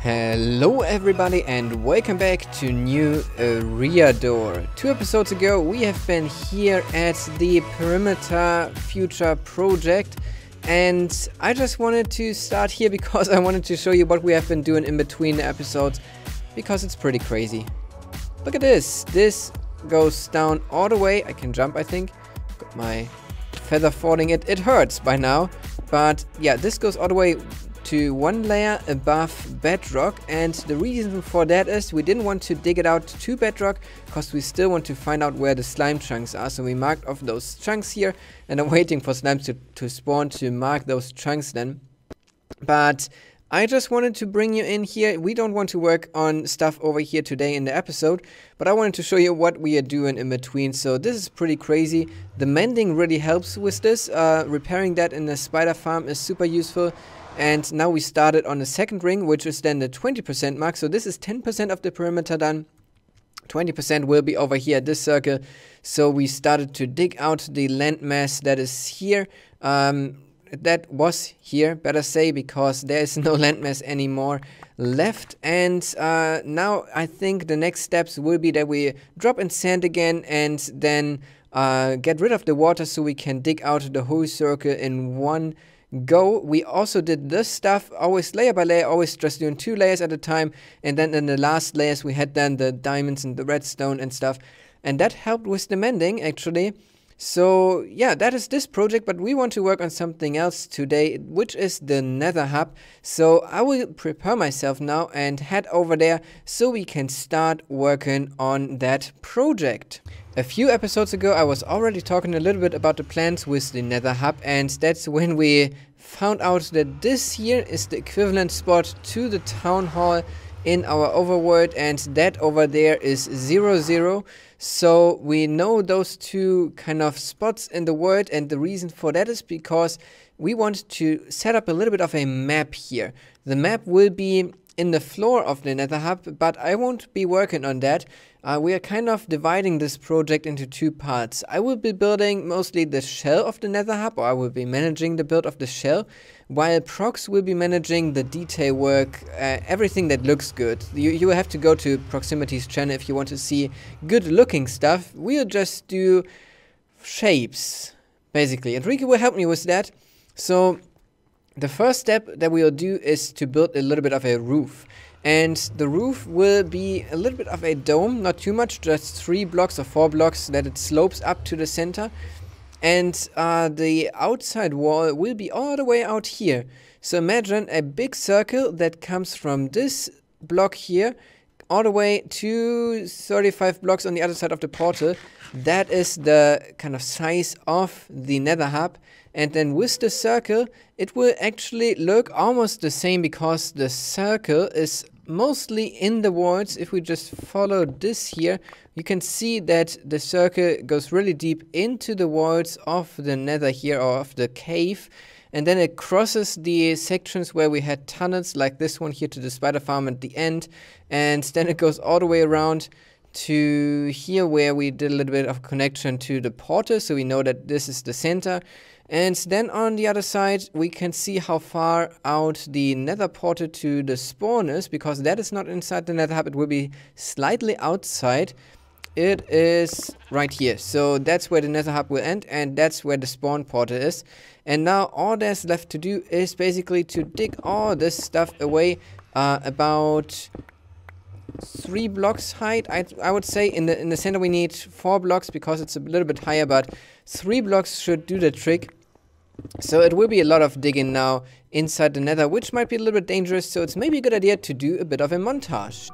Hello everybody and welcome back to new Eriador. 2 episodes ago we have been here at the Perimeter Future project, and I just wanted to start here because I wanted to show you what we have been doing in between the episodes, because it's pretty crazy. Look at this. This goes down all the way. I can jump, I think. Got my feather falling. It hurts by now, but yeah, this goes all the way to 1 layer above bedrock, and the reason for that is we didn't want to dig it out to bedrock because we still want to find out where the slime chunks are. So we marked off those chunks here, and I'm waiting for slimes to spawn to mark those chunks then. But I just wanted to bring you in here. We don't want to work on stuff over here today in the episode, but I wanted to show you what we are doing in between. So this is pretty crazy. The mending really helps with this. Repairing that in the spider farm is super useful. And now we started on the second ring, which is then the 20% mark. So this is 10% of the perimeter done. 20% will be over here at this circle. So we started to dig out the landmass that is here. That was here, better say, because there is no landmass anymore left. And now I think the next steps will be that we drop in sand again and then get rid of the water so we can dig out the whole circle in one go. We also did this stuff always layer by layer, always just doing 2 layers at a time, and then in the last layers we had then the diamonds and the redstone and stuff, and that helped with the mending actually. So yeah, that is this project, but we want to work on something else today, which is the Netherhub. So I will prepare myself now and head over there so we can start working on that project. A few episodes ago I was already talking a little bit about the plans with the Netherhub, and that's when we found out that this here is the equivalent spot to the town hall in our overworld, and that over there is 0, 0. So we know those 2 kind of spots in the world, and the reason for that is because we want to set up a little bit of a map here. The map will be in the floor of the Netherhub, but I won't be working on that. We are kind of dividing this project into 2 parts. I will be building mostly the shell of the Netherhub, or I will be managing the build of the shell, while Prox will be managing the detail work, everything that looks good. You will have to go to Proximity's channel if you want to see good looking stuff. We'll just do shapes, basically. Enrique will help me with that. So the first step that we'll do is to build a little bit of a roof. And the roof will be a little bit of a dome, not too much, just 3 blocks or 4 blocks that it slopes up to the center. And the outside wall will be all the way out here. So imagine a big circle that comes from this block here all the way to 35 blocks on the other side of the portal. That is the kind of size of the Netherhub. And then with the circle, it will actually look almost the same, because the circle is mostly in the walls. If we just follow this here, you can see that the circle goes really deep into the walls of the nether here, or of the cave. And then it crosses the sections where we had tunnels, like this one here to the spider farm at the end. And then it goes all the way around to here, where we did a little bit of connection to the portal, so we know that this is the center. And then on the other side we can see how far out the nether portal to the spawn is, because that is not inside the Netherhub, it will be slightly outside. It is right here. So that's where the Netherhub will end, and that's where the spawn portal is. And now all there's left to do is basically to dig all this stuff away, about 3 blocks height. I would say in the center we need 4 blocks because it's a little bit higher, but 3 blocks should do the trick. So it will be a lot of digging now inside the nether, which might be a little bit dangerous, so it's maybe a good idea to do a bit of a montage.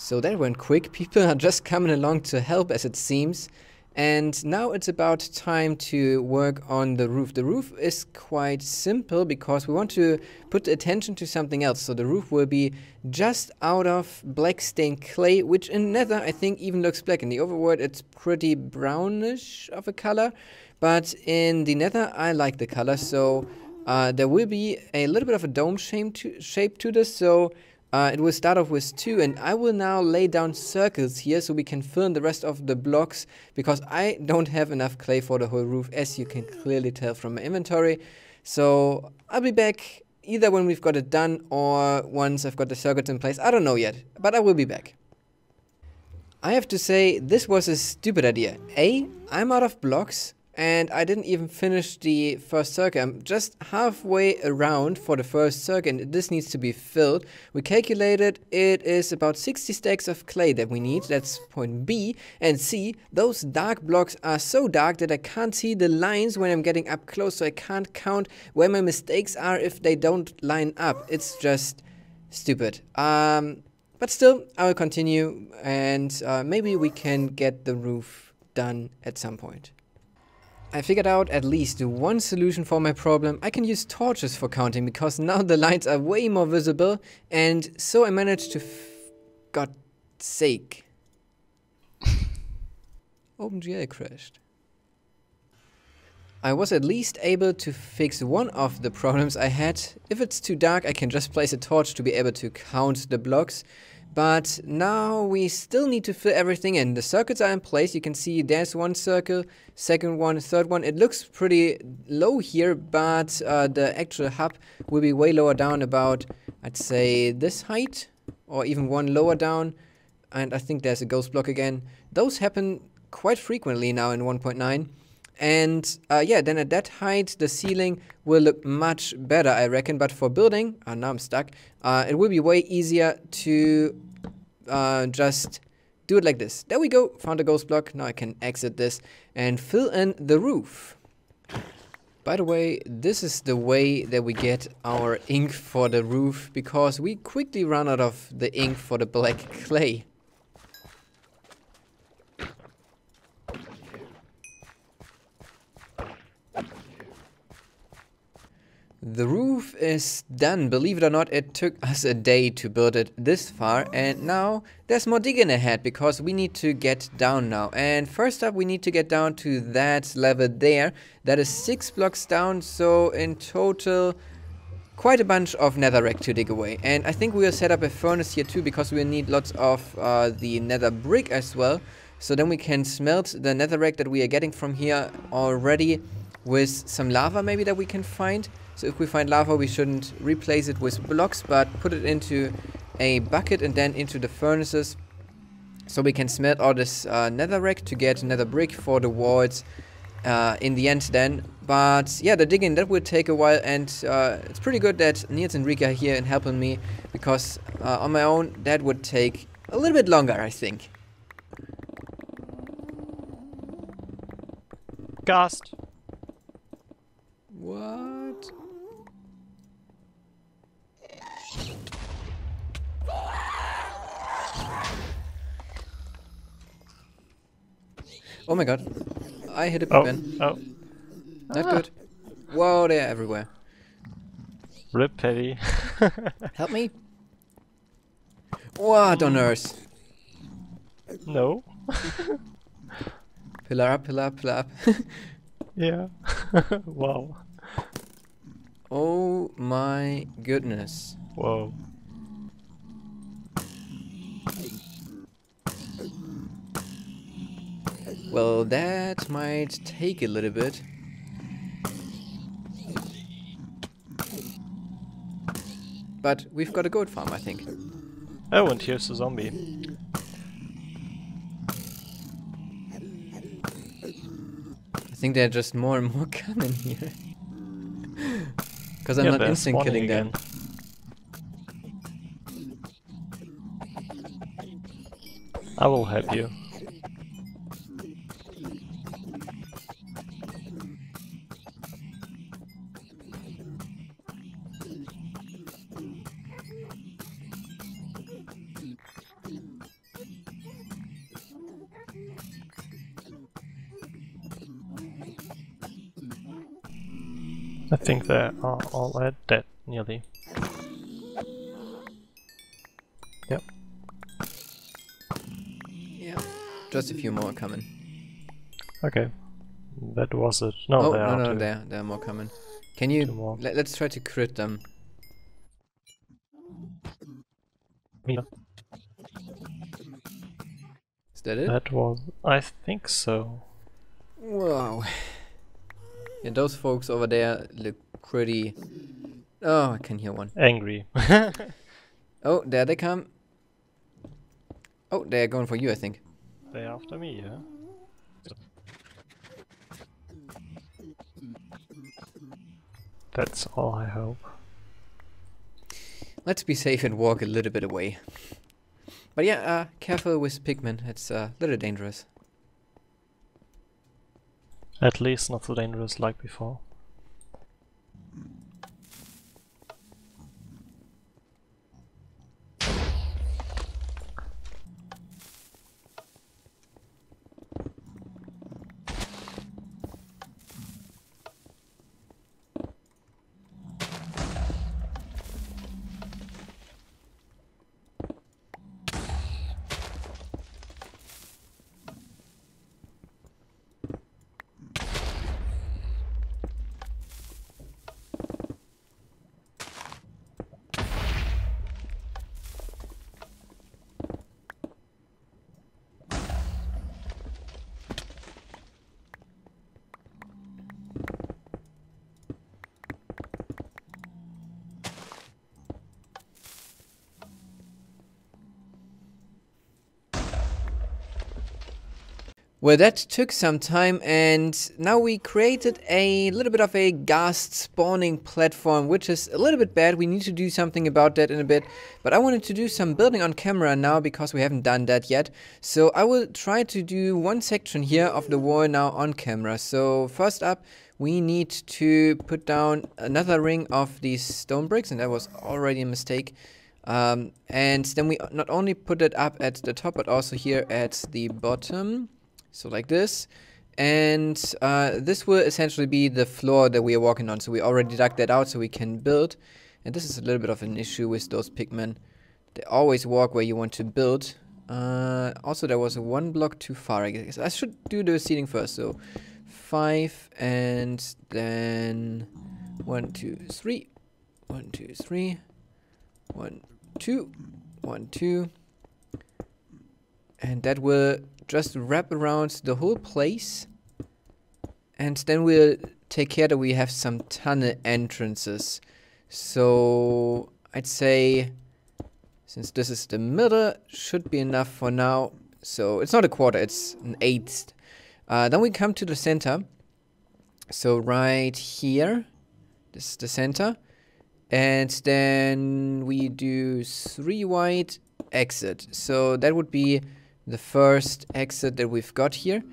So that went quick. People are just coming along to help, as it seems. And now it's about time to work on the roof. The roof is quite simple because we want to put attention to something else. So the roof will be just out of black stained clay, which in Nether I think even looks black. In the overworld it's pretty brownish of a color, but in the Nether I like the color. So there will be a little bit of a dome shape to this. So it will start off with 2, and I will now lay down circles here so we can fill in the rest of the blocks, because I don't have enough clay for the whole roof, as you can clearly tell from my inventory. So I'll be back either when we've got it done or once I've got the circuits in place. I don't know yet, but I will be back. I have to say, this was a stupid idea. I'm out of blocks. And I didn't even finish the first circle. I'm just halfway around for the first circle, and this needs to be filled. We calculated it is about 60 stacks of clay that we need. That's point B. And C, those dark blocks are so dark that I can't see the lines when I'm getting up close, so I can't count where my mistakes are if they don't line up. It's just stupid. But still, I will continue, and maybe we can get the roof done at some point. I figured out at least one solution for my problem. I can use torches for counting, because now the lines are way more visible, and so I managed to God's sake. OpenGL crashed. I was at least able to fix one of the problems I had. If it's too dark, I can just place a torch to be able to count the blocks. But now we still need to fill everything in. The circuits are in place. You can see there's one circle, second one, third one. It looks pretty low here, but the actual hub will be way lower down, about, I'd say, this height, or even one lower down. And I think there's a ghost block again. Those happen quite frequently now in 1.9. And yeah, then at that height, the ceiling will look much better, I reckon. But for building, now I'm stuck, it will be way easier to just do it like this. There we go, found a ghost block. Now I can exit this and fill in the roof. By the way, this is the way that we get our ink for the roof, because we quickly run out of the ink for the black clay. The roof is done. Believe it or not, it took us a day to build it this far, and now there's more digging ahead because we need to get down now. And first up, we need to get down to that level there. That is 6 blocks down, so in total quite a bunch of netherrack to dig away. And I think we'll set up a furnace here too, because we'll need lots of the nether brick as well. So then we can smelt the netherrack that we are getting from here already with some lava maybe that we can find. So if we find lava, we shouldn't replace it with blocks, but put it into a bucket and then into the furnaces, so we can smelt all this netherrack to get nether brick for the walls in the end then. But yeah, the digging, that will take a while, and it's pretty good that Niels and Rika are here and helping me, because on my own that would take a little bit longer, I think. Ghost. What? Oh my god, I hit a pin. Oh. Not good. Whoa, they're everywhere. Rip, Paddy. Help me. What on earth? No. Pillar up, pillar up, pillar up. Yeah. Wow. Oh my goodness. Whoa. Well, that might take a little bit. But we've got a goat farm, I think. Oh, and here's a zombie. I think there are just more and more coming here. Because I'm not they're instant killing spawning them. I will help you. I think they are all dead, nearly. Yep. Yeah. Just a few more coming. Okay. That was it. No, oh, there are no, two. there are more coming. Can you... Two more. Let's try to crit them. Yeah. Is that it? That was... I think so. Wow. Yeah, those folks over there look pretty... Oh, I can hear one. Angry. Oh, there they come. Oh, they're going for you, I think. They're after me, yeah? That's all I hope. Let's be safe and walk a little bit away. But yeah, careful with pigmen. It's a little dangerous. At least not so dangerous like before. Well, that took some time, and now we created a little bit of a ghast spawning platform, which is a little bit bad. We need to do something about that in a bit, but I wanted to do some building on camera now because we haven't done that yet. So I will try to do one section here of the wall now on camera. So first up, we need to put down another ring of these stone bricks, and that was already a mistake. And then we not only put it up at the top, but also here at the bottom. So like this, and this will essentially be the floor that we are walking on. So we already dug that out so we can build. And this is a little bit of an issue with those pigmen. They always walk where you want to build. Also, there was one block too far, I guess. I should do the seating first. So 5 and then 1, 2, 3. 1, 2, 3. 1, 2. 1, 2. And that will just wrap around the whole place, and then we'll take care that we have some tunnel entrances. So I'd say, since this is the middle, should be enough for now. So it's not a quarter, it's an eighth. Then we come to the center. So right here, this is the center, and then we do 3 wide exit. So that would be the first exit that we've got here,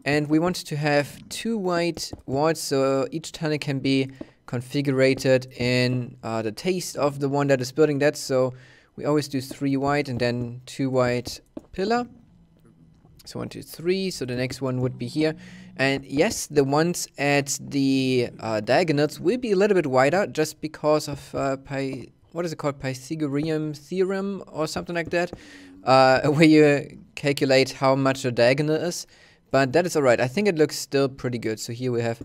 and we want to have 2 wide walls so each tunnel can be configured in the taste of the one that is building that. So we always do 3 wide and then 2 wide pillar. So 1, 2, 3. So the next one would be here, and yes, the ones at the diagonals will be a little bit wider just because of what is it called, Pythagorean theorem or something like that, where you calculate how much a diagonal is. But that is alright. I think it looks still pretty good. So here we have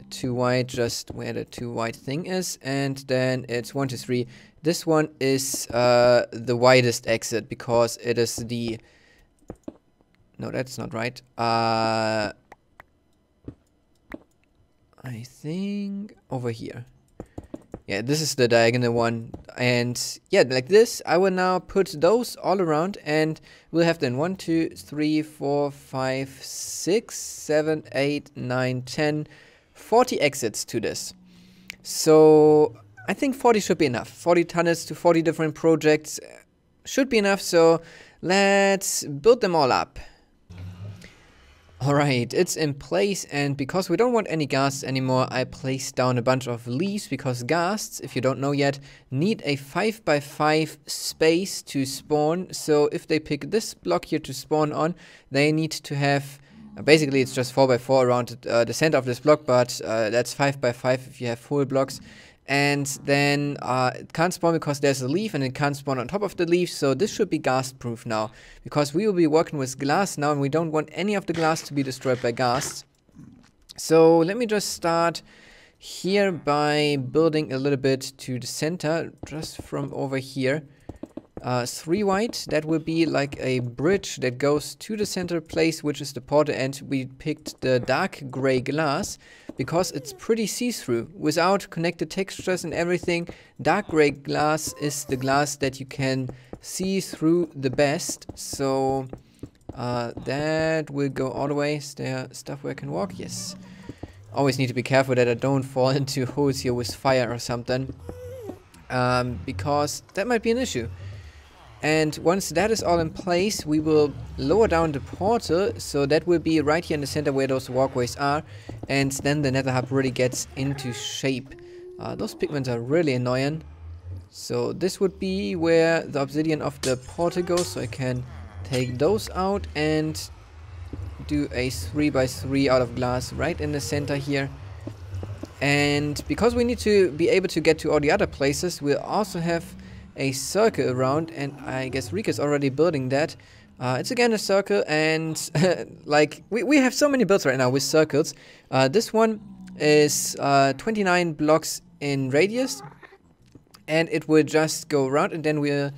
2 wide, just where the 2 wide thing is, and then it's 1, 2, 3. This one is the widest exit because it is the... No, that's not right. I think over here. Yeah, this is the diagonal one, and yeah, like this, I will now put those all around, and we'll have then 1, 2, 3, 4, 5, 6, 7, 8, 9, 10, 40 exits to this. So I think 40 should be enough. 40 tunnels to 40 different projects should be enough, so let's build them all up. Alright, it's in place, and because we don't want any ghasts anymore, I placed down a bunch of leaves, because ghasts, if you don't know yet, need a 5x5 space to spawn. So if they pick this block here to spawn on, they need to have Basically, it's just 4 by 4 around the center of this block, but that's 5 by 5 if you have full blocks. And then it can't spawn because there's a leaf, and it can't spawn on top of the leaf, so this should be ghast proof now. Because we will be working with glass now, and we don't want any of the glass to be destroyed by ghasts. So let me just start here by building a little bit to the center, just from over here. 3 white, that will be like a bridge that goes to the center place, which is the portal, and we picked the dark gray glass because it's pretty see-through. Without connected textures and everything, dark gray glass is the glass that you can see through the best. So that will go all the way. Is there stuff where I can walk? Yes. Always need to be careful that I don't fall into holes here with fire or something, because that might be an issue. And once that is all in place, we will lower down the portal, so that will be right here in the center where those walkways are, and then the Netherhub really gets into shape. Those pigments are really annoying. So this would be where the obsidian of the portal goes, so I can take those out and do a 3 by 3 out of glass right in the center here. And because we need to be able to get to all the other places, we'll also have a circle around, and I guess Rika's already building that. It's again a circle, and like we have so many builds right now with circles. This one is 29 blocks in radius, and it will just go around, and then we'll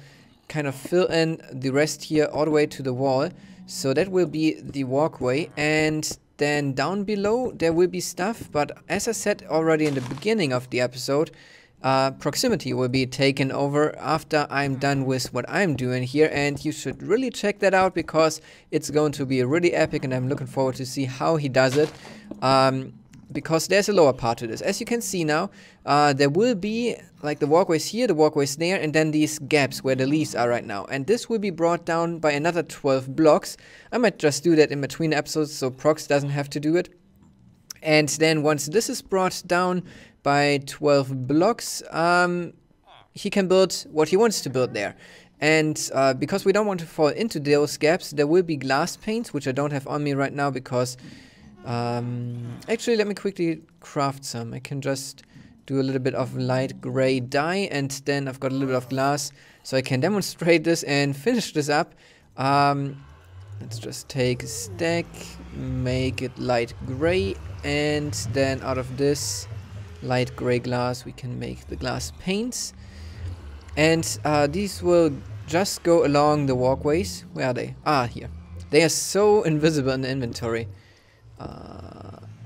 kind of fill in the rest here all the way to the wall. So that will be the walkway, and then down below there will be stuff, but as I said already in the beginning of the episode, proximity will be taken over after I'm done with what I'm doing here, and you should really check that out because it's going to be really epic, and I'm looking forward to see how he does it, because there's a lower part to this. As you can see now, there will be like the walkways here, the walkways there, and then these gaps where the leaves are right now, and this will be brought down by another 12 blocks. I might just do that in between episodes so Prox doesn't have to do it. And then once this is brought down by 12 blocks, he can build what he wants to build there. And because we don't want to fall into those gaps, there will be glass paints, which I don't have on me right now because... actually, let me quickly craft some. I can just do a little bit of light gray dye, and then I've got a little bit of glass, so I can demonstrate this and finish this up. Let's just take a stack, make it light gray, and then out of this light gray glass we can make the glass paints. And these will just go along the walkways. Where are they? Ah, here. They are so invisible in the inventory.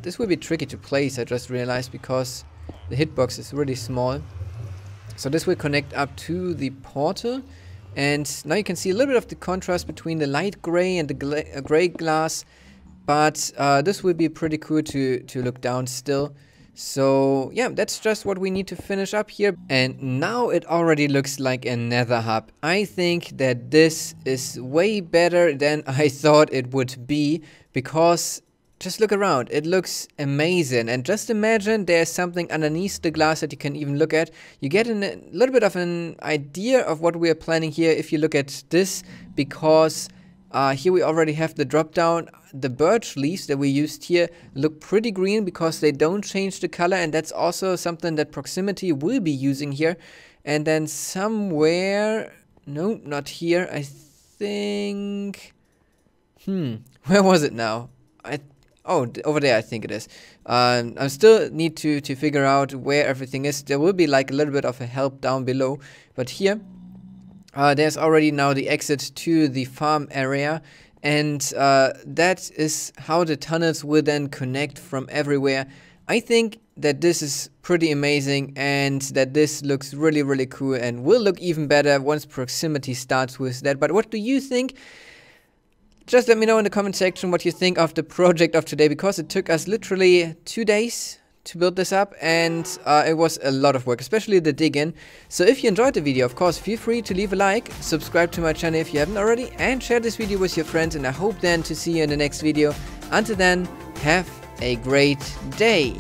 This will be tricky to place, I just realized, because the hitbox is really small. So this will connect up to the portal. And now you can see a little bit of the contrast between the light gray and the gray glass. But this will be pretty cool to look down still. So yeah, that's just what we need to finish up here. And now it already looks like a Netherhub. I think that this is way better than I thought it would be, because just look around, it looks amazing. And just imagine there's something underneath the glass that you can even look at. You get a little bit of an idea of what we are planning here if you look at this, because here we already have the drop down. The birch leaves that we used here look pretty green because they don't change the color, and that's also something that proximity will be using here. And then somewhere, no, not here, I think, where was it now? Oh, over there I think it is. I still need to figure out where everything is. There will be like a little bit of a help down below, but here there's already now the exit to the farm area, and that is how the tunnels will then connect from everywhere. I think that this is pretty amazing, and that this looks really, really cool, and will look even better once proximity starts with that. But what do you think? Just let me know in the comment section what you think of the project of today, because it took us literally 2 days to build this up, and it was a lot of work, especially the dig-in. So if you enjoyed the video, of course, feel free to leave a like, subscribe to my channel if you haven't already, and share this video with your friends, and I hope then to see you in the next video. Until then, have a great day.